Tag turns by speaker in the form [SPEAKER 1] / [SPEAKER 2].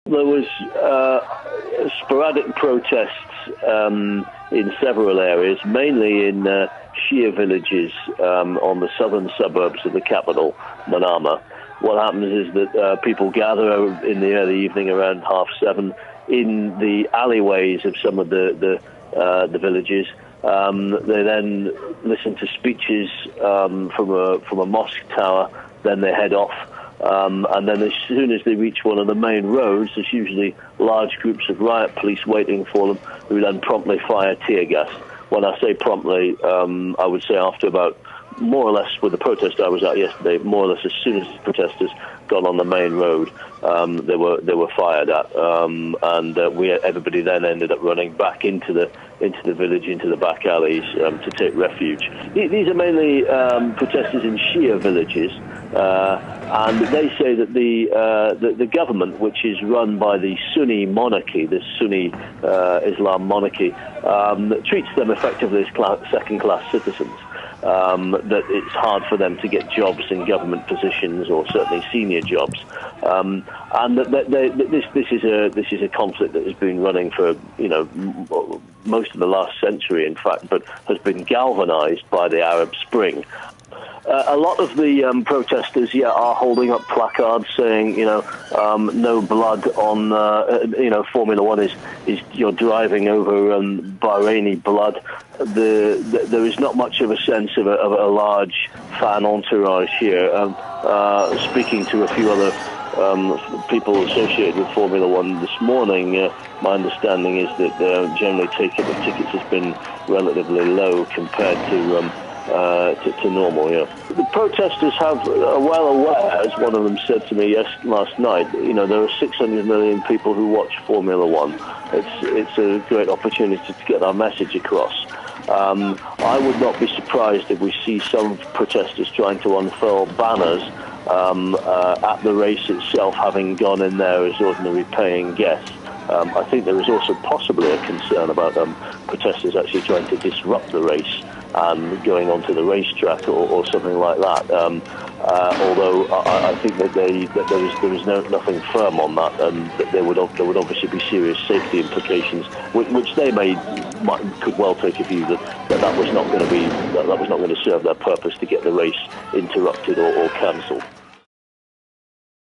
[SPEAKER 1] There was sporadic protests in several areas, mainly in Shia villages on the southern suburbs of the capital, Manama. What happens is that people gather in the early evening around 7:30 in the alleyways of some of the villages. They then listen to speeches from a mosque tower. Then they head off. And then as soon as they reach one of the main roads, there's usually large groups of riot police waiting for them, who then promptly fire tear gas. When I say promptly, I would say after about, more or less, with the protest I was at yesterday, more or less as soon as the protesters got on the main road, they were fired at, and everybody then ended up running back into the village, into the back alleys to take refuge. These are mainly protesters in Shia villages, and they say that the government, which is run by the Sunni monarchy, the Sunni Islam monarchy, treats them effectively as second-class citizens. That it's hard for them to get jobs in government positions, or certainly senior jobs, and that this is a conflict that has been running for most of the last century, in fact, but has been galvanized by the Arab Spring. A lot of the protesters, are holding up placards saying, no blood on, Formula One is you're driving over Bahraini blood. There is not much of a sense of a large fan entourage here. Speaking to a few other people associated with Formula One this morning, my understanding is that generally take-up of tickets has been relatively low compared to normal. The protesters are well aware, as one of them said to me last night, there are 600 million people who watch Formula One. It's a great opportunity to get our message across. I would not be surprised if we see some protesters trying to unfurl banners at the race itself, having gone in there as ordinary paying guests. I think there is also possibly a concern about protesters actually trying to disrupt the race and going onto the racetrack or something like that. Although I think that there is nothing firm on that, and that there would obviously be serious safety implications, which they could well take a view that was not going to serve their purpose to get the race interrupted or cancelled.